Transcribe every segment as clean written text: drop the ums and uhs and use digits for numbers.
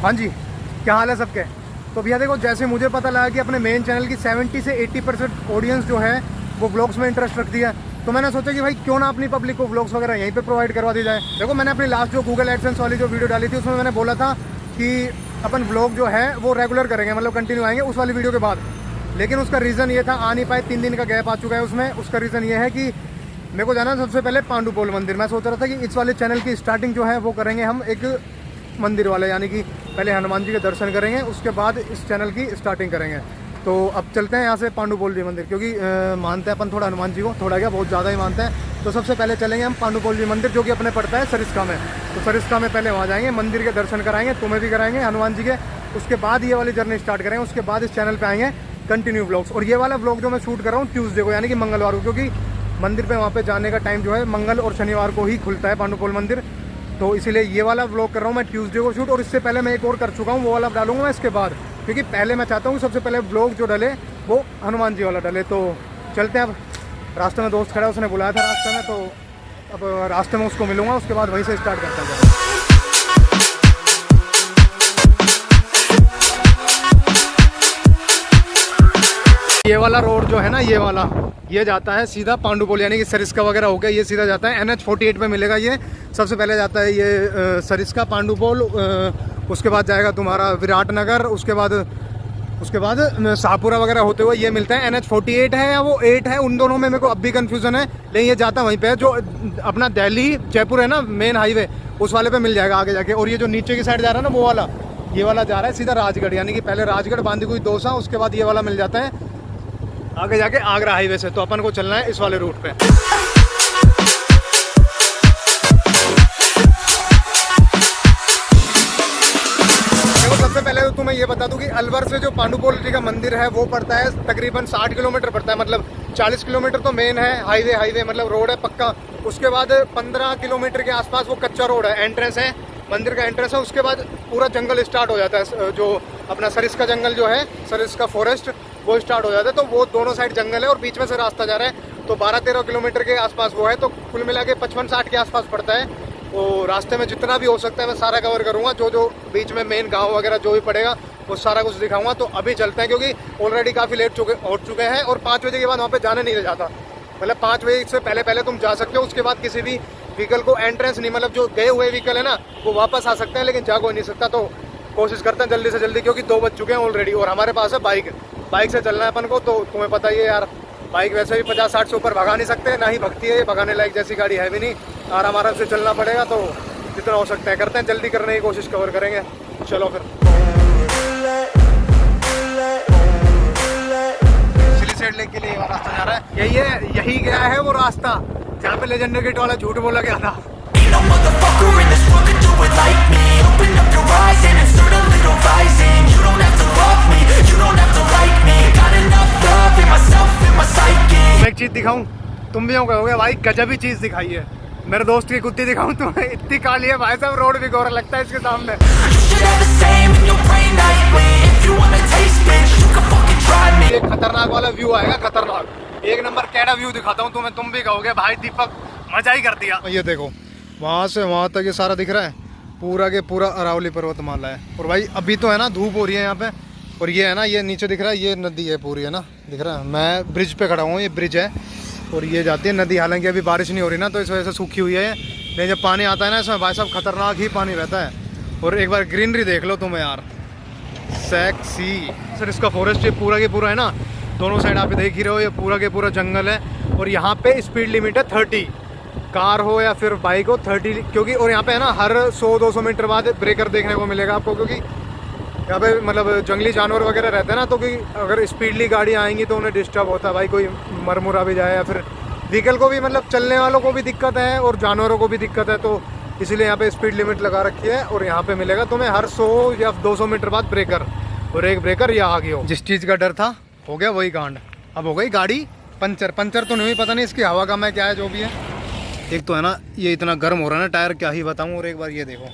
हाँ जी, क्या हाल है सबके। तो भैया देखो, जैसे मुझे पता लगा कि अपने मेन चैनल की 70 से 80% ऑडियंस जो है वो व्लॉग्स में इंटरेस्ट रखती है, तो मैंने सोचा कि भाई क्यों ना अपनी पब्लिक को व्लॉग्स वगैरह यहीं पे प्रोवाइड करवा दी जाए। देखो, मैंने अपनी लास्ट जो गूगल एडसेंस वाली जो वीडियो डाली थी उसमें मैंने बोला था कि अपन व्लॉग जो है वो रेगुलर करेंगे, मतलब कंटिन्यू आएंगे उस वाली वीडियो के बाद। लेकिन उसका रीज़न ये था, आ नहीं पाए, 3 दिन का गैप आ चुका है उसमें। उसका रीज़न ये है कि मेरे को जाना सबसे पहले पांडुपोल मंदिर। मैं सोच रहा था कि इस वाले चैनल की स्टार्टिंग जो है वो करेंगे हम एक मंदिर वाले, यानी कि पहले हनुमान जी के दर्शन करेंगे, उसके बाद इस चैनल की स्टार्टिंग करेंगे। तो अब चलते हैं यहाँ से पांडुपोल जी मंदिर, क्योंकि मानते हैं अपन थोड़ा हनुमान जी को, थोड़ा क्या बहुत ज़्यादा ही मानते हैं। तो सबसे पहले चलेंगे हम पांडुपोल जी मंदिर, जो कि अपने पड़ता है सरिस्का में। तो सरिस्का में पहले वहाँ जाएंगे, मंदिर के दर्शन कराएंगे, तुम्हें भी कराएंगे हनुमान जी के। उसके बाद ये वाली जर्नी स्टार्ट करेंगे, उसके बाद इस चैनल पर आएंगे कंटिन्यू व्लॉग्स। और ये वाला व्लॉग जो मैं शूट कर रहा हूँ ट्यूसडे को, यानी कि मंगलवार को, क्योंकि मंदिर पे वहाँ पे जाने का टाइम जो है मंगल और शनिवार को ही खुलता है पांडुपोल मंदिर। तो इसीलिए ये वाला व्लॉग कर रहा हूँ मैं ट्यूसडे को शूट। और इससे पहले मैं एक और कर चुका हूँ, वो वाला डालूंगा मैं इसके बाद, क्योंकि पहले मैं चाहता हूँ सबसे पहले व्लॉग जो डले वो हनुमान जी वाला डले। तो चलते हैं। अब रास्ते में दोस्त खड़ा है, उसने बुलाया था रास्ते में, तो अब रास्ते में उसको मिलूंगा, उसके बाद वहीं से स्टार्ट करता हूँ। ये वाला रोड जो है ना, ये वाला, ये जाता है सीधा पांडुपोल, यानी कि सरिस्का वगैरह हो गया, ये सीधा जाता है NH 48 पे मिलेगा। ये सबसे पहले जाता है ये सरिस्का पांडुपोल, उसके बाद जाएगा तुम्हारा विराटनगर, उसके बाद शाहपुरा वगैरह होते हुए ये मिलता है। NH 48 है या वो 8 है, उन दोनों में मेरे को अब भी कन्फ्यूज़न है, लेकिन ये जाता वहीं पे है जो अपना दिल्ली जयपुर है ना मेन हाईवे, उस वाले पे मिल जाएगा आगे जाके। और ये जो नीचे की साइड जा रहा है ना, वो वाला, ये वाला जा रहा है सीधा राजगढ़, यानी कि पहले राजगढ़, बांदीकुई, दौसा, उसके बाद ये वाला मिल जाता है आगे जाके आगरा हाईवे से। तो अपन को चलना है इस वाले रूट पे। देखो, सबसे पहले तो तुम्हें ये बता दूं कि अलवर से जो पांडुपोल जी का मंदिर है वो पड़ता है तकरीबन 60 किलोमीटर पड़ता है, मतलब 40 किलोमीटर तो मेन है हाईवे मतलब रोड है पक्का। उसके बाद 15 किलोमीटर के आसपास वो कच्चा रोड है, एंट्रेंस है, मंदिर का एंट्रेंस है। उसके बाद पूरा जंगल स्टार्ट हो जाता है, जो अपना सरिस्का जंगल जो है, सरिस्का फॉरेस्ट, वो स्टार्ट हो जाता है। तो वो दोनों साइड जंगल है और बीच में से रास्ता जा रहा है। तो 12-13 किलोमीटर के आसपास वो है, तो कुल मिला के 55-60 के आसपास पड़ता है। तो रास्ते में जितना भी हो सकता है मैं सारा कवर करूँगा, जो बीच में मेन गाँव वगैरह जो भी पड़ेगा वो सारा कुछ दिखाऊंगा। तो अभी चलते हैं, क्योंकि ऑलरेडी काफ़ी लेट हो चुके हैं और 5 बजे के बाद वहाँ पे जाने नहीं जाता, मतलब 5 बजे से पहले तुम जा सकते हो। उसके बाद किसी भी व्हीकल को एंट्रेंस नहीं, मतलब जो गए हुए व्हीकल है ना वो वापस आ सकते हैं, लेकिन जा कोई नहीं सकता। तो कोशिश करते हैं जल्दी से जल्दी, क्योंकि 2 बज चुके हैं ऑलरेडी और हमारे पास है बाइक से चलना है अपन को। तो तुम्हें पता ही है यार, बाइक वैसे भी 50-60 से ऊपर भगा नहीं सकते, ना ही भगती है, भगाने लायक जैसी गाड़ी है भी नहीं, आराम आराम से चलना पड़ेगा। तो जितना हो सकता है करते हैं, जल्दी करने की कोशिश कवर करेंगे। चलो फिर। सिली साइड लेक के लिए ये रास्ता जा रहा है, यही गया है वो रास्ता जहाँ पे लेजेंडरी गेट वाला झूठ बोला गया था। मैं एक चीज दिखाऊं, तुम भी कहोगे भाई गजब ही चीज दिखाई है। मेरे दोस्त की कुत्ती दिखाऊं तुम्हें, इतनी काली है भाई साहब, रोड भी गोरा लगता है इसके सामने। एक खतरनाक वाला व्यू आएगा, खतरनाक 1 नंबर कैडा व्यू दिखाता हूँ तुम्हें, तुम भी कहोगे भाई दीपक मजा ही कर दिया। ये देखो, वहाँ से वहाँ तक ये सारा दिख रहा है, पूरा के पूरा अरावली पर्वतमाला है। और भाई अभी तो है ना धूप हो रही है यहाँ पे, और ये है ना, ये नीचे दिख रहा है, ये नदी है पूरी, है ना, दिख रहा है। मैं ब्रिज पे खड़ा हूँ, ये ब्रिज है और ये जाती है नदी। हालांकि अभी बारिश नहीं हो रही ना, तो इस वजह से सूखी हुई है, लेकिन जब पानी आता है ना इसमें भाई साहब खतरनाक ही पानी रहता है। और एक बार ग्रीनरी देख लो तुम्हें यार, सेक्सी। सर इसका फॉरेस्ट ये पूरा के पूरा है ना, दोनों साइड आप देख ही रहे हो, ये पूरा के पूरा जंगल है। और यहाँ पे स्पीड लिमिट है 30, कार हो या फिर बाइक हो 30, क्योंकि और यहाँ पे है ना हर 100-200 मीटर बाद ब्रेकर देखने को मिलेगा आपको, क्योंकि यहाँ पे मतलब जंगली जानवर वगैरह रहते हैं ना, तो कि अगर स्पीडली गाड़ी आएंगी तो उन्हें डिस्टर्ब होता है भाई, कोई मरमुरा भी जाए या फिर व्हीकल को भी, मतलब चलने वालों को भी दिक्कत है और जानवरों को भी दिक्कत है। तो इसीलिए यहाँ पे स्पीड लिमिट लगा रखी है। और यहाँ पे मिलेगा तुम्हें हर 100 या 200 मीटर बाद ब्रेकर, और एक ब्रेकर यहाँ आ गया हो। जिस चीज़ का डर था हो गया वही कांड, अब हो गई गाड़ी पंचर तो नहीं, पता नहीं इसकी हवा का मैं क्या है, जो भी है। एक तो है ना ये इतना गर्म हो रहा है ना टायर, क्या ही बताऊँ। और एक बार ये देखो,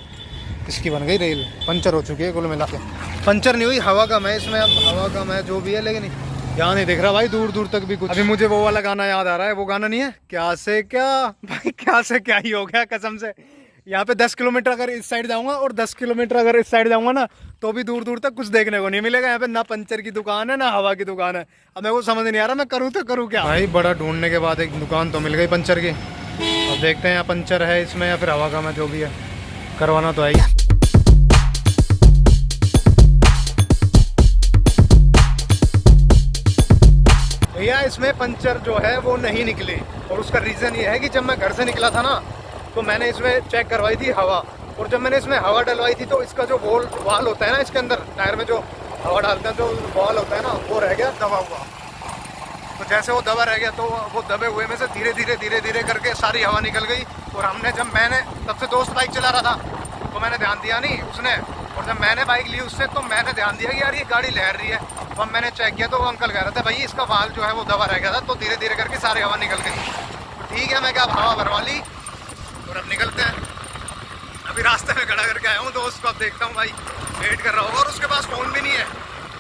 इसकी बन गई रेल, पंचर हो चुकी है कुल मिला के। पंचर नहीं हुई, हवा कम है इसमें, अब हवा कम है जो भी है, लेकिन यहाँ नहीं दिख रहा भाई दूर दूर तक भी कुछ। अभी मुझे वो वाला गाना याद आ रहा है, वो गाना नहीं है क्या से क्या भाई, क्या से क्या ही हो गया कसम से। यहाँ पे 10 किलोमीटर अगर इस साइड जाऊंगा और 10 किलोमीटर अगर इस साइड जाऊंगा ना, तो भी दूर दूर तक कुछ देखने को नहीं मिलेगा। यहाँ पे ना पंचर की दुकान है ना हवा की दुकान है। अब मेरे को समझ नहीं आ रहा मैं करूँ तो करूँ क्या। भाई बड़ा ढूंढने के बाद एक दुकान तो मिल गई पंचर की। अब देखते हैं यहाँ पंचर है इसमें या फिर हवा का, मैं जो भी है करवाना तो आएगी। भैया इसमें पंचर जो है वो नहीं निकली, और उसका रीज़न ये है कि जब मैं घर से निकला था ना, तो मैंने इसमें चेक करवाई थी हवा, और जब मैंने इसमें हवा डलवाई थी तो इसका जो वाल होता है ना, इसके अंदर टायर में जो हवा डालते हैं जो वाल होता है ना, वो रह गया दबा हुआ। तो जैसे वो दबा रह गया तो वो दबे हुए में से धीरे धीरे करके सारी हवा निकल गई। और हमने जब मैंने तब से दोस्त बाइक चला रहा था तो मैंने ध्यान दिया नहीं उसने, और जब मैंने बाइक ली उससे तो मैंने ध्यान दिया कि यार ये गाड़ी लहर रही है। तो मैंने चेक किया तो वो अंकल कह रहे थे भाई इसका वाल जो है वो दबा रह गया था, तो धीरे धीरे करके सारी हवा निकल गई। तो ठीक है, मैं क्या हवा भरवा ली और अब निकलते हैं। अभी रास्ते में खड़ा करके आया हूँ दोस्त को, अब देखता हूँ भाई वेट कर रहा होगा, और उसके पास फ़ोन भी नहीं है,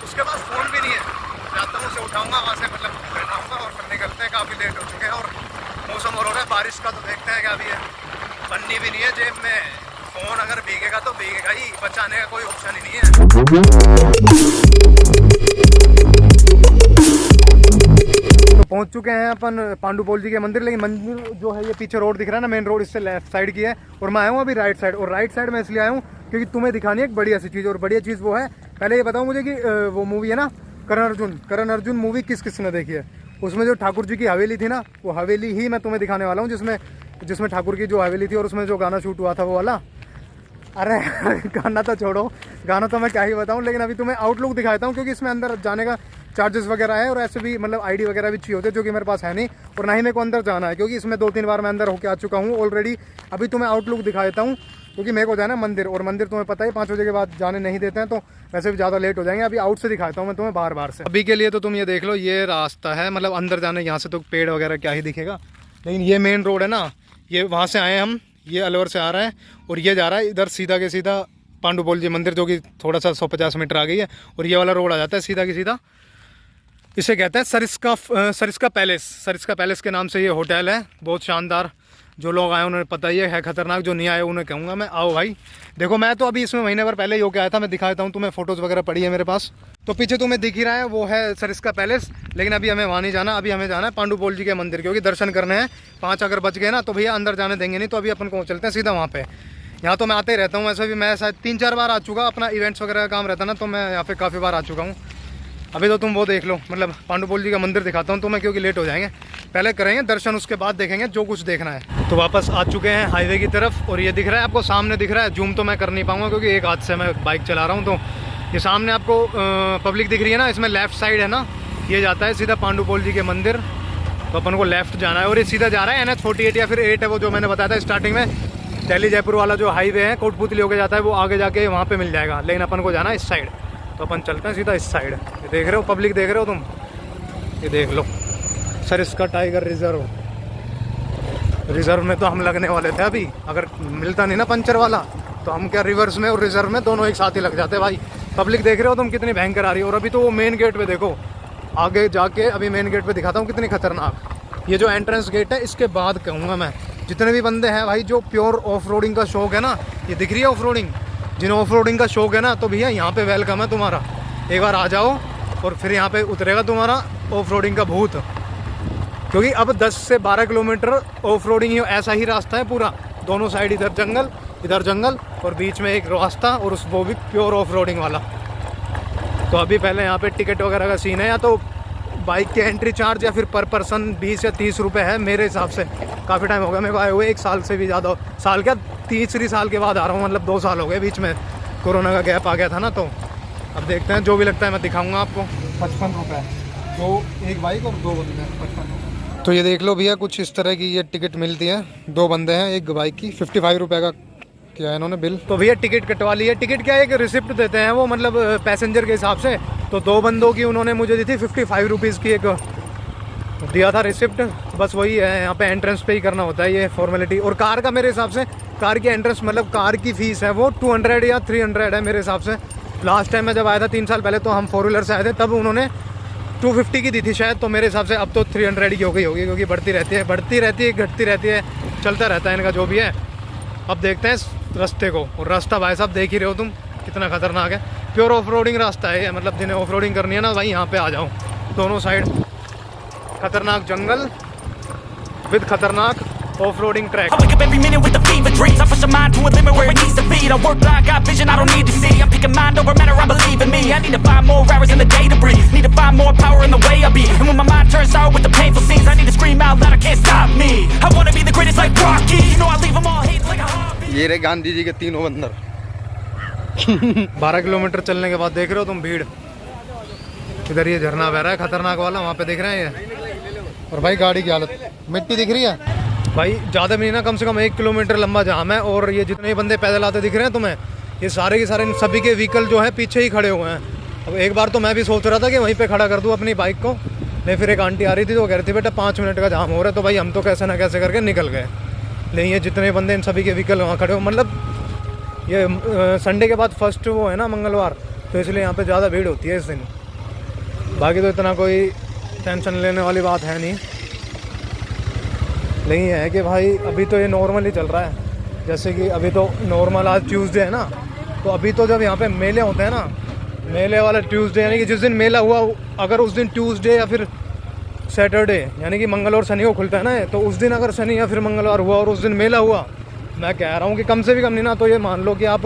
उसके पास फ़ोन भी नहीं है। जाता हूँ उसे उठाऊँगा वहाँ से, मतलब बैठाऊँगा और फिर निकलते हैं। काफ़ी लेट हो चुके हैं और मौसम हो रहा है बारिश का, तो देखते हैं क्या भी है। पन्नी भी नहीं है जेब में, फ़ोन अगर भीगेगा तो भीगेगा ही, बचाने का कोई ऑप्शन ही नहीं है। तो पहुंच चुके हैं अपन पांडुपोल जी के मंदिर, लेकिन मंदिर जो है ये पीछे रोड दिख रहा है ना, मेन रोड इससे लेफ्ट साइड की है, और मैं आया हूँ अभी राइट साइड। और राइट साइड में इसलिए आया हूँ क्योंकि तुम्हें दिखानी है एक बढ़िया सी चीज़, और बढ़िया चीज़ वो है, पहले ये बताओ मुझे कि वो मूवी है ना करण अर्जुन मूवी किस किस ने देखी है। उसमें जो ठाकुर जी की हवेली थी ना, वो हवेली ही मैं तुम्हें दिखाने वाला हूँ, जिसमें ठाकुर की जो हवेली थी और उसमें जो गाना शूट हुआ था वो वाला। अरे गाना तो छोड़ो, गाना तो मैं क्या ही बताऊं, लेकिन अभी तुम्हें आउटलुक दिखाता हूं, क्योंकि इसमें अंदर जाने का चार्जेस वगैरह है, और ऐसे भी मतलब आईडी वगैरह भी चाहिए होते हैं, जो कि मेरे पास है नहीं, और ना ही मेरे को अंदर जाना है, क्योंकि इसमें 2-3 बार मैं अंदर होकर आ चुका हूँ ऑलरेडी। अभी तुम्हें आउटलुक दिखा देता हूँ, क्योंकि मेरे को जाना है मंदिर, और मंदिर तुम्हें पता है 5 बजे के बाद जाने नहीं देते हैं, तो वैसे भी ज़्यादा लेट हो जाएंगे। अभी आउट से दिखाता हूँ मैं तुम्हें बाहर से। अभी के लिए तो तुम ये देख लो, ये रास्ता है, मतलब अंदर जाने, यहाँ से तो पेड़ वगैरह क्या ही दिखेगा, लेकिन ये मेन रोड है ना, ये वहाँ से आए हम, ये अलवर से आ रहा है, और ये जा रहा है इधर सीधा के सीधा पांडुपोल जी मंदिर, जो कि थोड़ा सा 150 मीटर आ गई है, और ये वाला रोड आ जाता है सीधा की सीधा। इसे कहते हैं सरिस्का पैलेस के नाम से ये होटल है, बहुत शानदार। जो लोग आए उन्हें पता ही है खतरनाक, जो नहीं आए उन्हें कहूँगा मैं, आओ भाई। देखो मैं तो अभी इसमें महीने भर पहले ही होकर आया था, मैं दिखा देता हूँ तुम्हें, फोटोज़ वगैरह पड़ी है मेरे पास। तो पीछे तुम्हें दिख ही रहा है वो है सरिस्का पैलेस, लेकिन अभी हमें वहाँ नहीं जाना, अभी हमें जाना है पांडुपोल जी के मंदिर, क्योंकि दर्शन करने हैं। 5 अगर बच गए ना तो भैया अंदर जाने देंगे नहीं, तो अभी अपन को चलते हैं सीधा वहाँ पे। यहाँ तो मैं आते ही रहता हूँ, वैसे भी मैं शायद 3-4 बार आ चुका, अपना इवेंट्स वगैरह का काम रहता ना, तो मैं यहाँ पे काफ़ी बार आ चुका हूँ। अभी तो तुम वो देख लो, मतलब पांडुपोल जी का मंदिर दिखाता हूँ तुम्हें, क्योंकि लेट हो जाएंगे। पहले करेंगे दर्शन, उसके बाद देखेंगे जो कुछ देखना है। तो वापस आ चुके हैं हाईवे की तरफ, और ये दिख रहा है आपको, सामने दिख रहा है। जूम तो मैं कर नहीं पाऊँगा क्योंकि एक हाथ से मैं बाइक चला रहा हूँ। तो ये सामने आपको पब्लिक दिख रही है ना, इसमें लेफ्ट साइड है ना, ये जाता है सीधा पांडुपोल जी के मंदिर। तो अपन को लेफ्ट जाना है, और ये सीधा जा रहा है NH48 या फिर 8 है वो, जो मैंने बताया था स्टार्टिंग में, दिल्ली जयपुर वाला जो हाईवे है, कोटपुतली होके जाता है, वो आगे जाके वहाँ पे मिल जाएगा, लेकिन अपन को जाना है इस साइड। तो अपन चलते हैं सीधा इस साइड। ये देख रहे हो पब्लिक, देख रहे हो तुम, ये देख लो सरिस्का टाइगर रिजर्व में तो हम लगने वाले थे। अभी अगर मिलता नहीं ना पंचर वाला, तो हम क्या रिवर्स में और रिजर्व में दोनों एक साथ ही लग जाते भाई। पब्लिक देख रहे हो तुम कितनी भयंकर आ रही है। और अभी तो वो मेन गेट पे देखो, आगे जाके अभी मेन गेट पे दिखाता हूँ कितनी खतरनाक। ये जो एंट्रेंस गेट है, इसके बाद कहूँगा मैं, जितने भी बंदे हैं भाई जो प्योर ऑफ रोडिंग का शौक है ना, ये दिख रही है ऑफ रोडिंग, जिन्हें ऑफ रोडिंग का शौक है ना, तो भैया यहाँ पे वेलकम है तुम्हारा। एक बार आ जाओ और फिर यहाँ पे उतरेगा तुम्हारा ऑफ रोडिंग का भूत, क्योंकि अब 10 से 12 किलोमीटर ऑफ रोडिंग ही ऐसा ही रास्ता है पूरा। दोनों साइड इधर जंगल और बीच में एक रास्ता, और वो भी प्योर ऑफ रोडिंग वाला। तो अभी पहले यहाँ पे टिकट वगैरह का सीन है, या तो बाइक के एंट्री चार्ज या फिर पर पर्सन 20 या 30 रुपये है मेरे हिसाब से। काफ़ी टाइम हो गया मेरे को आए हुए, 1 साल से भी ज़्यादा, साल क्या 3 साल के बाद आ रहा हूँ, मतलब 2 साल हो गए, बीच में कोरोना का गैप आ गया था ना। तो अब देखते हैं, जो भी लगता है मैं दिखाऊंगा आपको। 55 रुपये, एक बाइक और 2 बंदे, 55 रुपये। तो ये देख लो भैया, कुछ इस तरह की ये टिकट मिलती है। 2 बंदे हैं, एक बाइक की, 55 रुपये का किया है इन्होंने बिल। तो भैया टिकट कटवा ली है। टिकट क्या है, एक रिसिप्ट देते हैं वो, मतलब पैसेंजर के हिसाब से। तो 2 बंदों की उन्होंने मुझे दी थी 55 रुपीज़ की, एक दिया था रिसिप्ट। बस वही है, यहाँ पे एंट्रेंस पे ही करना होता है ये फॉर्मेलिटी। और कार का मेरे हिसाब से, कार की एंट्रेंस मतलब कार की फ़ीस है वो 200 या 300 है मेरे हिसाब से। लास्ट टाइम मैं जब आया था 3 साल पहले, तो हम 4 व्हीलर से आए थे, तब उन्होंने 250 की दी थी शायद। तो मेरे हिसाब से अब तो 300 की हो गई होगी, क्योंकि बढ़ती रहती है, घटती रहती है, चलता रहता है इनका जो भी है। अब देखते हैं इस रास्ते को। और रास्ता भाई साहब देख ही रहे हो तुम कितना खतरनाक है। प्योर ऑफ रोडिंग रास्ता है ये, मतलब जिन्हें ऑफ रोडिंग करनी है ना भाई यहाँ पे आ जाओ। दोनों साइड खतरनाक जंगल विद खतरनाक off-roading track. I wake up every minute with the fever dreams. I push my mind to a limit where it needs to be. I work blind, got vision I don't need to see. I'm picking mind over matter, I believe in me. I need to find more hours in the day to breathe. Need to find more power in the way I be. And when my mind turns sour with the painful scenes, I need to scream out loud, I can't stop me. I wanna be the greatest like Rocky. You know I leave them all hating like a hobby. ये रहे गांधी जी के तीनों बंदर। 12 kilometre चलने के बाद देख रहे हो तुम भीड़। इधर ये झरना बह रहा है खतरनाक वाला, वहाँ पे देख रहे हैं ये। और भाई गाड़ी की हालत, मिट्टी दिख रही है भाई, ज़्यादा भी नहीं ना, कम से कम 1 किलोमीटर लंबा जाम है। और ये जितने बंदे पैदल आते दिख रहे हैं तुम्हें, ये सारे के सारे सभी के व्हीकल जो है पीछे ही खड़े हुए हैं। अब एक बार तो मैं भी सोच रहा था कि वहीं पे खड़ा कर दूँ अपनी बाइक को, नहीं फिर एक आंटी आ रही थी तो कह रही थी बेटा 5 मिनट का जाम हो रहा है। तो भाई हम तो कैसे ना कैसे करके निकल गए। लेकिन ये जितने बंदे इन सभी के व्हीकल वहाँ खड़े हो, मतलब ये संडे के बाद फर्स्ट वो है ना मंगलवार, तो इसलिए यहाँ पर ज़्यादा भीड़ होती है इस दिन। बाकी तो इतना कोई टेंशन लेने वाली बात है नहीं। लेकिन है कि भाई अभी तो ये नॉर्मल ही चल रहा है। जैसे कि अभी तो नॉर्मल आज ट्यूसडे है ना, तो अभी तो जब यहाँ पे मेले होते हैं ना, मेले वाला ट्यूसडे यानी कि जिस दिन मेला हुआ अगर उस दिन ट्यूसडे या फिर सैटरडे यानी कि मंगल और शनि को खुलता है ना, तो उस दिन अगर शनि या फिर मंगलवार हुआ और उस दिन मेला हुआ, मैं कह रहा हूँ कि कम से भी कम नहीं ना तो ये मान लो कि आप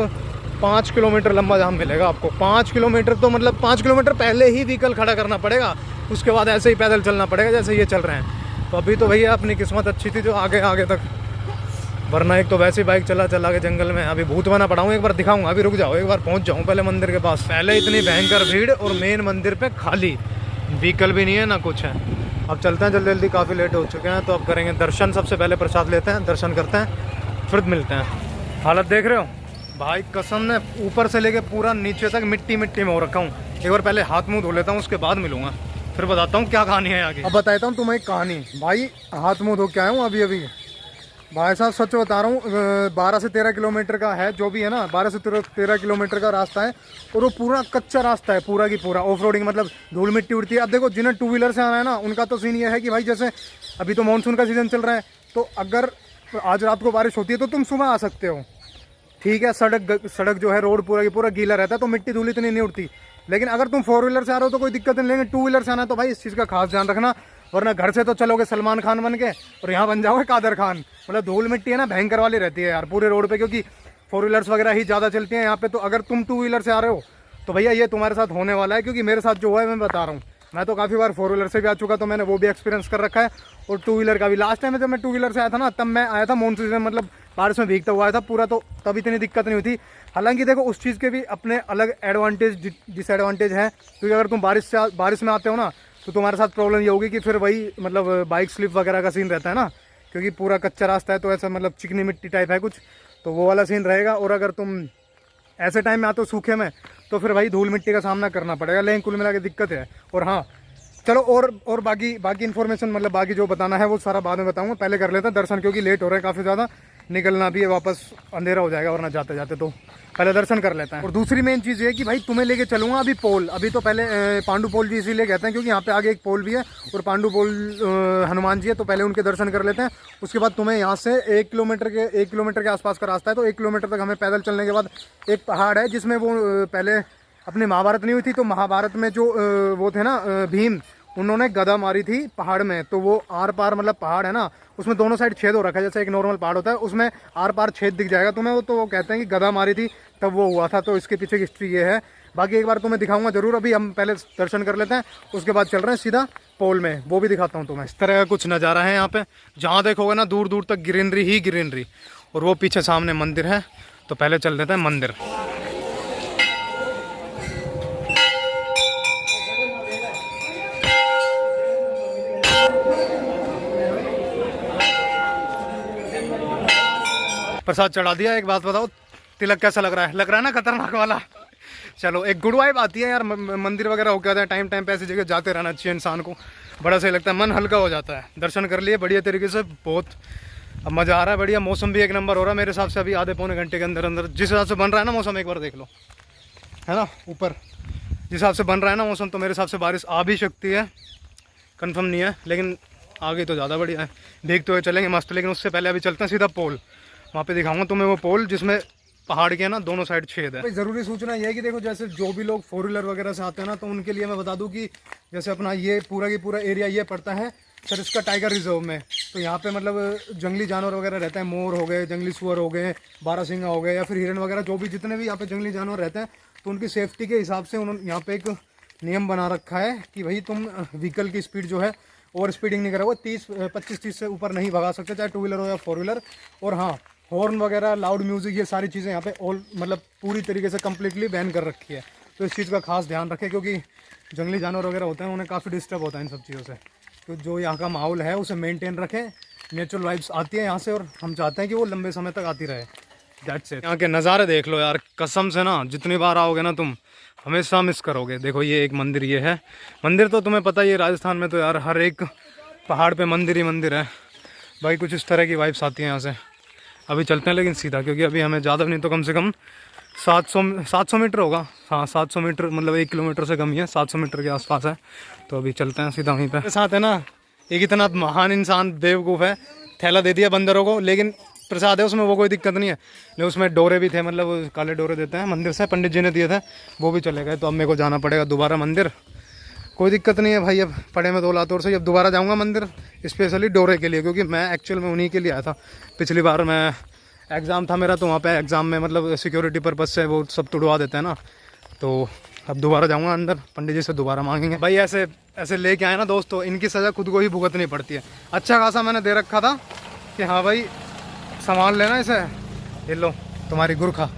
5 किलोमीटर लंबा जाम मिलेगा आपको। 5 किलोमीटर तो मतलब 5 किलोमीटर पहले ही व्हीकल खड़ा करना पड़ेगा, उसके बाद ऐसे ही पैदल चलना पड़ेगा जैसे ये चल रहे हैं। तो अभी तो भैया अपनी किस्मत अच्छी थी जो आगे आगे तक, वरना एक तो वैसे ही बाइक चला चला के जंगल में अभी भूत बना पड़ा हूँ। एक बार दिखाऊंगा, अभी रुक जाओ, एक बार पहुँच जाऊँ पहले मंदिर के पास। पहले इतनी भयंकर भीड़ और मेन मंदिर पे खाली, व्हीकल भी नहीं है ना कुछ है। अब चलते हैं जल्दी जल्दी, काफ़ी लेट हो चुके हैं। तो अब करेंगे दर्शन, सबसे पहले प्रसाद लेते हैं, दर्शन करते हैं, फिर मिलते हैं। हालत देख रहे हो भाई, कसम ने ऊपर से लेके पूरा नीचे तक मिट्टी मिट्टी में हो रखा हूँ। एक बार पहले हाथ मुँह धो लेता हूँ, उसके बाद मिलूंगा, फिर बताता हूँ क्या कहानी है आगे। अब बताता हूँ तुम्हें एक कहानी। भाई हाथ मुँह धो के आया हूँ अभी भाई साहब, सच बता रहा हूँ। 12 से 13 किलोमीटर का है जो भी है ना, 12 से 13 किलोमीटर का रास्ता है और वो पूरा कच्चा रास्ता है, पूरा की पूरा ऑफ रोडिंग, मतलब धूल मिट्टी उड़ती है। अब देखो जिन्हें 2 व्हीलर से आना है ना, उनका तो सीन ये है कि भाई जैसे अभी तो मानसून का सीज़न चल रहा है, तो अगर आज रात को बारिश होती है तो तुम सुबह आ सकते हो, ठीक है। सड़क जो है, रोड पूरा की पूरा गीला रहता है, तो मिट्टी धूल इतनी नहीं उड़ती। लेकिन अगर तुम 4 व्हीलर से आ रहे हो तो कोई दिक्कत नहीं, लेकिन 2 व्हीलर से आना है तो भाई इस चीज़ का खास ध्यान रखना, वरना घर से तो चलोगे सलमान खान बन के और यहाँ बन जाओगे कादर खान। मतलब धूल मिट्टी है ना भयंकर वाली रहती है यार पूरे रोड पे, क्योंकि 4 व्हीलर्स वगैरह ही ज़्यादा चलती हैं यहाँ पे। तो अगर तुम 2 व्हीलर से आ रहे हो तो भैया ये तुम्हारे साथ होने वाला है, क्योंकि मेरे साथ जो हुआ है मैं बता रहा हूँ। मैं तो काफ़ी बार 4 व्हीलर से भी आ चुका, तो मैंने वो भी एक्सपीरियंस कर रखा है, और 2 व्हीलर का भी। लास्ट टाइम जब मैं 2 व्हीलर से आया था ना, तब मैं आया था मानसून सीजन, मतलब बारिश में भीगता हुआ आया था पूरा, तो तब इतनी दिक्कत नहीं हुई थी। हालांकि देखो उस चीज़ के भी अपने अलग एडवांटेज डिसएडवांटेज हैं, क्योंकि अगर तुम बारिश में आते हो ना, तो तुम्हारे साथ प्रॉब्लम ये होगी कि फिर वही मतलब बाइक स्लिप वगैरह का सीन रहता है ना, क्योंकि पूरा कच्चा रास्ता है, तो ऐसा मतलब चिकनी मिट्टी टाइप है कुछ, तो वो वाला सीन रहेगा। और अगर तुम ऐसे टाइम में आते हो सूखे में, तो फिर भाई धूल मिट्टी का सामना करना पड़ेगा। लेकिन कुल मिला के दिक्कत है। और हाँ चलो, और बाकी इन्फॉर्मेशन मतलब बाकी जो बताना है वो सारा बाद में बताऊंगा। पहले कर लेते हैं दर्शन, क्योंकि लेट हो रहा है काफ़ी ज़्यादा, निकलना भी है, वापस अंधेरा हो जाएगा वरना जाते जाते, तो पहले दर्शन कर लेते हैं। और दूसरी मेन चीज़ ये है कि भाई तुम्हें लेके चलूँगा अभी पोल। अभी तो पहले पांडु पोल जी इसीलिए कहते हैं क्योंकि यहाँ पे आगे एक पोल भी है, और पांडु पोल हनुमान जी है, तो पहले उनके दर्शन कर लेते हैं। उसके बाद तुम्हें यहाँ से 1 किलोमीटर के आसपास का रास्ता है, तो 1 किलोमीटर तक हमें पैदल चलने के बाद एक पहाड़ है, जिसमें वो पहले अपनी महाभारत नहीं हुई थी, तो महाभारत में जो वो थे ना भीम, उन्होंने गदा मारी थी पहाड़ में, तो वो आर पार मतलब पहाड़ है ना, उसमें दोनों साइड छेद हो रखा है, जैसे एक नॉर्मल पहाड़ होता है उसमें आर पार छेद दिख जाएगा तुम्हें। वो तो वो कहते हैं कि गदा मारी थी तब वो हुआ था, तो इसके पीछे की हिस्ट्री ये है। बाकी एक बार तुम्हें दिखाऊंगा जरूर, अभी हम पहले दर्शन कर लेते हैं, उसके बाद चल रहे हैं सीधा पोल में, वो भी दिखाता हूँ तुम्हें। इस तरह का कुछ नज़ारा है यहाँ पे, जहाँ देखोगे ना दूर दूर तक ग्रीनरी ही ग्रीनरी, और वो पीछे सामने मंदिर है। तो पहले चल देते हैं मंदिर। प्रसाद चढ़ा दिया। एक बात बताओ, तिलक कैसा लग रहा है? लग रहा है ना खतरनाक वाला। चलो, एक गुड वाइब आती है यार मंदिर वगैरह होकर आता है, टाइम पे ऐसी जगह जाते रहना चाहिए इंसान को, बड़ा सही लगता है, मन हल्का हो जाता है। दर्शन कर लिए बढ़िया तरीके से, बहुत अब मज़ा आ रहा है, बढ़िया। मौसम भी एक नंबर हो रहा है मेरे हिसाब से, अभी आधे पौने घंटे के अंदर अंदर जिस हिसाब से बन रहा है ना मौसम, एक बार देख लो, है ना ऊपर जिस हिसाब से बन रहा है ना मौसम, तो मेरे हिसाब से बारिश आ भी सकती है, कन्फर्म नहीं है, लेकिन आगे तो ज़्यादा बढ़िया है। भीगते हुए चलेंगे मस्त। लेकिन उससे पहले अभी चलते हैं सीधा पोल। वहाँ पे दिखाऊंगा तुम्हें वो पोल जिसमें पहाड़ के ना दोनों साइड छेद है। भाई ज़रूरी सूचना ये है कि देखो जैसे जो भी लोग 4 व्हीलर वगैरह से आते हैं ना, तो उनके लिए मैं बता दूं कि जैसे अपना ये पूरा की पूरा एरिया ये पड़ता है सर इसका टाइगर रिजर्व में। तो यहाँ पे मतलब जंगली जानवर वगैरह रहते हैं, मोर हो गए, जंगली सुअर हो गए, बारहसिंगा हो गए या फिर हिरन वगैरह, जो भी जितने भी यहाँ पे जंगली जानवर रहते हैं, तो उनकी सेफ्टी के हिसाब से उन्होंने यहाँ पे एक नियम बना रखा है कि भाई तुम व्हीकल की स्पीड जो है ओवर स्पीडिंग नहीं करोगे, 25-30 से ऊपर नहीं भगा सकते, चाहे 2 व्हीलर हो या 4 व्हीलर। और हाँ, हॉर्न वगैरह, लाउड म्यूजिक, ये सारी चीज़ें यहाँ पे ऑल मतलब पूरी तरीके से कम्प्लीटली बैन कर रखी है। तो इस चीज़ का खास ध्यान रखें, क्योंकि जंगली जानवर वगैरह होते हैं उन्हें काफ़ी डिस्टर्ब होता है इन सब चीज़ों से। तो जो यहाँ का माहौल है उसे मेंटेन रखें, नेचुरल वाइब्स आती है यहाँ से और हम चाहते हैं कि वो लंबे समय तक आती रहे। That's it. यहाँ के नज़ारे देख लो यार, कसम से ना जितनी बार आओगे ना तुम हमेशा मिस करोगे। देखो ये एक मंदिर, ये है मंदिर, तो तुम्हें पता ही है राजस्थान में तो यार हर एक पहाड़ पे मंदिर ही मंदिर है भाई। कुछ इस तरह की वाइब्स आती हैं यहाँ से। अभी चलते हैं लेकिन सीधा, क्योंकि अभी हमें ज़्यादा नहीं तो कम से कम 700 मीटर होगा। हाँ 700 मीटर, मतलब 1 किलोमीटर से कम ही है, 700 मीटर के आसपास है। तो अभी चलते हैं सीधा वहीं पे। साथ है ना एक इतना महान इंसान बेवकूफ़ है, थैला दे दिया बंदरों को, लेकिन प्रसाद है उसमें, वो कोई दिक्कत नहीं है। लेकिन उसमें डोरे भी थे, मतलब काले डोरे देते हैं मंदिर से, पंडित जी ने दिए थे, वो भी चले गए। तो अब मेरे को जाना पड़ेगा दोबारा मंदिर। कोई दिक्कत नहीं है भाई, अब पड़े में 2 लातौर से अब दोबारा जाऊंगा मंदिर स्पेशली डोरे के लिए, क्योंकि मैं एक्चुअल में उन्हीं के लिए आया था। पिछली बार मैं एग्ज़ाम था मेरा, तो वहाँ पे एग्ज़ाम में मतलब सिक्योरिटी पर्पज़ से वो सब तुड़वा देते हैं ना, तो अब दोबारा जाऊंगा अंदर, पंडित जी से दोबारा मांगेंगे। भाई ऐसे ऐसे लेके आए ना दोस्तों, इनकी सज़ा खुद को ही भुगतनी पड़ती है। अच्छा खासा मैंने दे रखा था कि हाँ भाई संभाल लेना इसे, ये लो तुम्हारी गुरखा।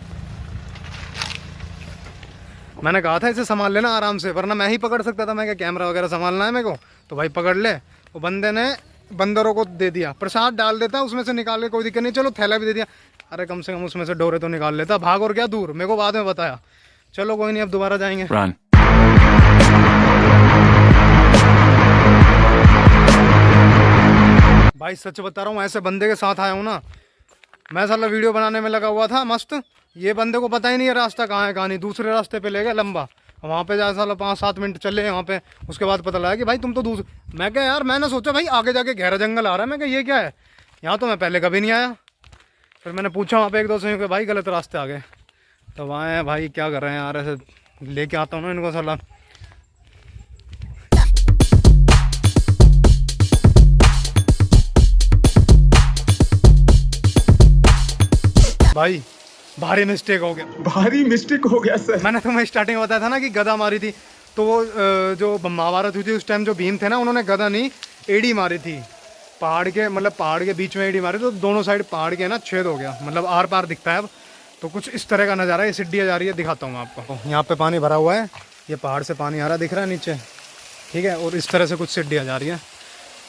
मैंने कहा था इसे संभाल लेना आराम से, वरना मैं ही पकड़ सकता था। मैं क्या कैमरा वगैरह संभालना है मेरे को, तो भाई पकड़ ले। वो बंदे ने बंदरों को दे दिया, प्रसाद डाल देता उसमें से निकाल ले, कोई दिक्कत नहीं, चलो थैला भी दे दिया। अरे कम से कम उसमें से डोरे तो निकाल लेता, भाग और क्या दूर, मेरे को बाद में बताया। चलो कोई नहीं, अब दोबारा जाएंगे। भाई सच बता रहा हूँ, ऐसे बंदे के साथ आया हूँ ना मैं, साला वीडियो बनाने में लगा हुआ था मस्त, ये बंदे को पता ही नहीं है रास्ता कहाँ है कहाँ नहीं, दूसरे रास्ते पे ले गया लंबा। वहाँ पे जा साला 5-7 मिनट चले वहाँ पे, उसके बाद पता लगा कि भाई तुम तो दूसरे। मैं क्या यार, मैंने सोचा भाई आगे जाके गहरा जंगल आ रहा है, मैं क्या ये क्या है, यहाँ तो मैं पहले कभी नहीं आया। फिर मैंने पूछा वहाँ पे 1-2 से कि भाई गलत रास्ते आ गए। तो वहाँ है भाई, क्या कर रहे हैं यार, ऐसे लेके आता हूँ ना इनको साला। भाई भारी मिस्टेक हो गया सर। मैंने तुम्हें स्टार्टिंग में बताया था ना कि गदा मारी थी, तो वो जो महाभारत हुई थी उस टाइम जो भीम थे ना, उन्होंने गदा नहीं एड़ी मारी थी पहाड़ के, मतलब पहाड़ के बीच में एड़ी मारी, तो दोनों साइड पहाड़ के ना छेद हो गया, मतलब आर पार दिखता है अब। तो कुछ इस तरह का नज़ारा है, ये सीढ़ियाँ जा रही है, दिखाता हूँ मैं आपको। यहाँ पे पानी भरा हुआ है, ये पहाड़ से पानी आ रहा दिख रहा है नीचे, ठीक है, और इस तरह से कुछ सीढ़ियाँ जा रही है।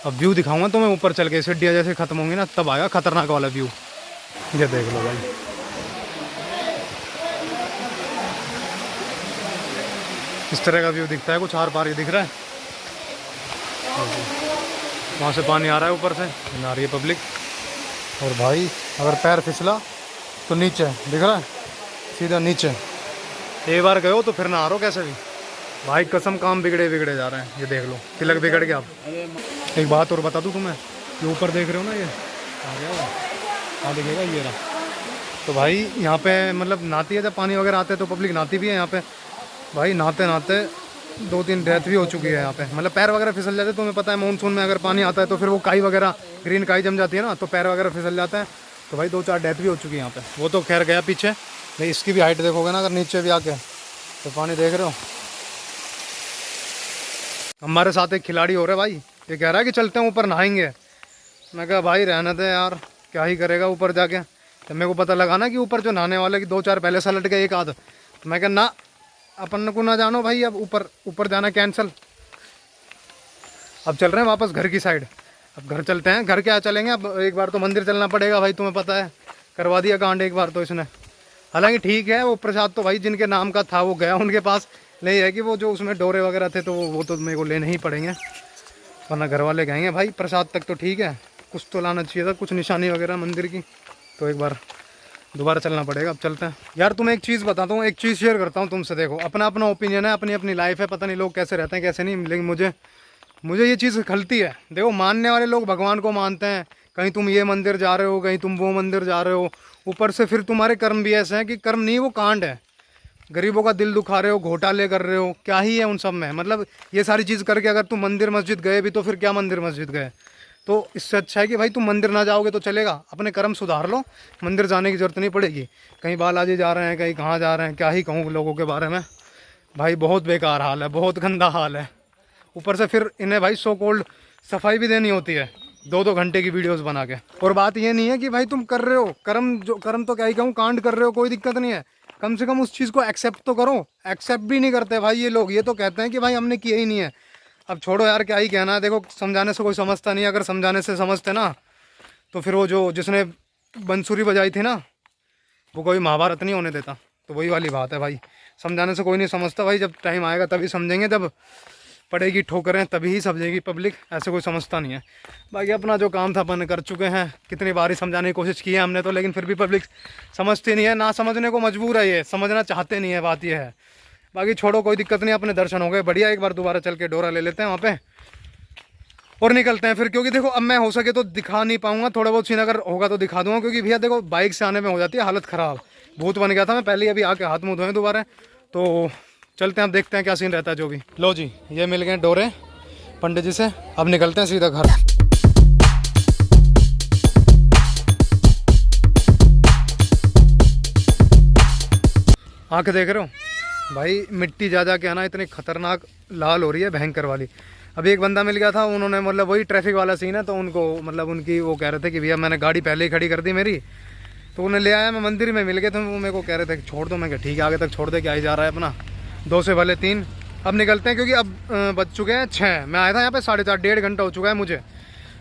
अब व्यू दिखाऊंगा तो मैं ऊपर चल के, सीढ़ियाँ जैसे खत्म होंगी ना तब आएगा खतरनाक वाला व्यू। ये देख लो भाई, इस तरह का व्यू दिखता है, कुछ आर पार ही दिख रहा है। वहाँ से पानी आ रहा है ऊपर से, आ रही है पब्लिक। और भाई अगर पैर फिसला तो नीचे दिख रहा है, सीधा नीचे। एक बार गए हो तो फिर ना आ रहा कैसे भी भाई, कसम काम बिगड़े जा रहे हैं। ये देख लो तिलक बिगड़ गया। अब एक बात और बता दूँ तुम्हें, ये ऊपर देख रहे हो ना, ये आ गया वो, दिखेगा ये रहा। तो भाई यहाँ पे मतलब नहाती है, जब पानी वगैरह आते हैं तो पब्लिक नहाती भी है यहाँ पे। भाई नहाते नहाते 2-3 डेथ भी हो चुकी है यहाँ पे, मतलब पैर वगैरह फिसल जाते हैं। तुम्हें पता है मानसून में अगर पानी आता है तो फिर वो काई वगैरह, ग्रीन काई जम जाती है ना, तो पैर वगैरह फिसल जाता है। तो भाई 2-4 डेथ भी हो चुकी है यहाँ पे। वो तो खैर गया पीछे, नहीं इसकी भी हाइट देखोगे ना अगर नीचे भी आके, तो पानी देख रहे हो। हमारे साथ एक खिलाड़ी हो रहा है भाई, ये कह रहा है कि चलते हैं ऊपर नहाएंगे। मैं कहा भाई रहने दे यार, क्या ही करेगा ऊपर जाके। तो मेरे को पता लगा ना कि ऊपर जो नहाने वाले की 2-4 पहले से लट गए एक आध, तो मैं कहा ना अपन को ना जानो भाई, अब ऊपर जाना कैंसिल। अब चल रहे हैं वापस घर की साइड। अब घर चलते हैं, घर क्या चलेंगे, अब एक बार तो मंदिर चलना पड़ेगा भाई, तुम्हें पता है करवा दिया कांड एक बार तो इसने। हालांकि ठीक है, वो प्रसाद तो भाई जिनके नाम का था वो गया उनके पास, नहीं है कि वो जो उसमें डोरे वगैरह थे तो वो तो मेरे को लेने ही पड़ेंगे, वरना घर वाले कहेंगे भाई प्रसाद तक तो ठीक है, कुछ तो लाना चाहिए था, कुछ निशानी वगैरह मंदिर की। तो एक बार दोबारा चलना पड़ेगा। अब चलते हैं यार। तुम्हें एक चीज़ बताता हूँ, एक चीज़ शेयर करता हूँ तुमसे। देखो अपना अपना ओपिनियन है, अपनी अपनी लाइफ है, पता नहीं लोग कैसे रहते हैं कैसे नहीं, लेकिन मुझे ये चीज़ खलती है। देखो मानने वाले लोग भगवान को मानते हैं, कहीं तुम ये मंदिर जा रहे हो, कहीं तुम वो मंदिर जा रहे हो, ऊपर से फिर तुम्हारे कर्म भी ऐसे हैं कि कर्म नहीं, वो कांड है। गरीबों का दिल दुखा रहे हो, घोटाले कर रहे हो, क्या ही है उन सब में। मतलब ये सारी चीज़ करके अगर तुम मंदिर मस्जिद गए भी तो फिर क्या मंदिर मस्जिद गए। तो इससे अच्छा है कि भाई तुम मंदिर ना जाओगे तो चलेगा, अपने कर्म सुधार लो, मंदिर जाने की ज़रूरत नहीं पड़ेगी। कहीं बालाजी जा रहे हैं, कहीं कहाँ जा रहे हैं, क्या ही कहूँ लोगों के बारे में। भाई बहुत बेकार हाल है, बहुत गंदा हाल है। ऊपर से फिर इन्हें भाई सो कोल्ड सफाई भी देनी होती है 2-2 घंटे की वीडियोस बना के। और बात ये नहीं है कि भाई तुम कर रहे हो कर्म तो क्या ही कहूँ, कांड कर रहे हो, कोई दिक्कत नहीं है, कम से कम उस चीज़ को एक्सेप्ट तो करो। एक्सेप्ट भी नहीं करते भाई ये लोग, ये तो कहते हैं कि भाई हमने किया ही नहीं है। अब छोड़ो यार, क्या ही कहना है। देखो समझाने से कोई समझता नहीं, अगर समझाने से समझते ना तो फिर वो जिसने बंसुरी बजाई थी ना, वो कोई महाभारत नहीं होने देता। तो वही वाली बात है भाई, समझाने से कोई नहीं समझता भाई, जब टाइम आएगा तभी समझेंगे, जब पड़ेगी ठोकरें तभी ही समझेगी पब्लिक, ऐसे कोई समझता नहीं है। बाकी अपना जो काम था अपन कर चुके हैं, कितनी बार ही समझाने की कोशिश की है हमने तो, लेकिन फिर भी पब्लिक समझती नहीं है, ना समझने को मजबूर है, ये समझना चाहते नहीं है, बात ये है। बाकी छोड़ो, कोई दिक्कत नहीं, अपने दर्शन हो गए बढ़िया। एक बार दोबारा चल के डोरा ले लेते हैं वहाँ पे और निकलते हैं फिर, क्योंकि देखो अब मैं हो सके तो दिखा नहीं पाऊंगा, थोड़ा बहुत सीन अगर होगा तो दिखा दूंगा, क्योंकि भैया देखो बाइक से आने में हो जाती है हालत ख़राब, भूत बन गया था मैं पहले ही, अभी आके हाथ मुँह धोएं दोबारा। तो चलते हैं, अब देखते हैं क्या सीन रहता है जो भी। लो जी, ये मिल गए डोरे पंडित जी से, अब निकलते हैं सीधा घर। आंखें देख रहे हो भाई, मिट्टी जा जा के आना इतनी खतरनाक लाल हो रही है, भयंकर वाली। अभी एक बंदा मिल गया था, उन्होंने मतलब वही ट्रैफिक वाला सीन है, तो उनको मतलब उनकी वो कह रहे थे कि भैया मैंने गाड़ी पहले ही खड़ी कर दी मेरी, तो उन्हें ले आया, मैं मंदिर में मिल गए थे, वो मेरे को कह रहे थे कि छोड़ दो, मैं क्या ठीक है आगे तक छोड़ दे, क्या ही जा रहा है अपना, 2 से भले 3। अब निकलते हैं क्योंकि अब बज चुके हैं 6, मैं आया था यहाँ पे 4:30, 1.5 घंटा हो चुका है मुझे,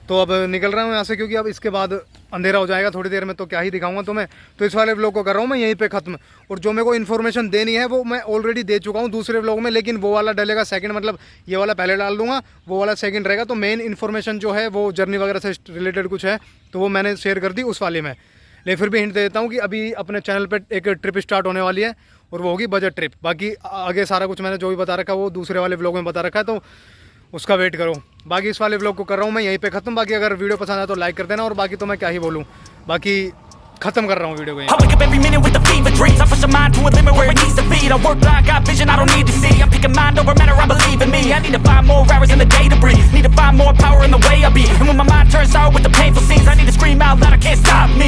तो अब निकल रहा हूँ यहाँ से, क्योंकि अब इसके बाद अंधेरा हो जाएगा थोड़ी देर में, तो क्या ही दिखाऊंगा तुम्हें। तो इस वाले व्लॉग को कर रहा हूँ मैं यहीं पे ख़त्म, और जो मेरे को इन्फॉर्मेशन देनी है वो मैं ऑलरेडी दे चुका हूँ दूसरे व्लॉग में, लेकिन वो वाला डलेगा सेकंड, मतलब ये वाला पहले डाल दूंगा, वो वाला सेकंड रहेगा। तो मेन इन्फॉर्मेशन जो है वो जर्नी वगैरह से रिलेटेड कुछ है, तो वो मैंने शेयर कर दी उस वाले में। लेकिन फिर भी हिंट दे देता हूँ कि अभी अपने चैनल पर एक ट्रिप स्टार्ट होने वाली है, और वो होगी बजट ट्रिप। बाकी आगे सारा कुछ मैंने जो भी बता रखा है वो दूसरे वाले व्लॉग में बता रखा है, तो उसका वेट करो। बाकी इस वाले व्लॉग को कर रहा हूँ मैं यहीं पे ख़त्म। बाकी अगर वीडियो पसंद आए तो लाइक कर देना, और बाकी तो मैं क्या ही बोलूँ, बाकी ख़त्म कर रहा हूँ वीडियो को। I wake up every minute with the fever dreams. I push my mind to a limit where it needs to be. I work blind, got vision I don't need to see. I'm picking mind over matter, I believe in me. I need to find more hours in the day to breathe. Need to find more power in the way I be. And when my mind turns sour with the painful scenes, I need to scream out loud, I can't stop me.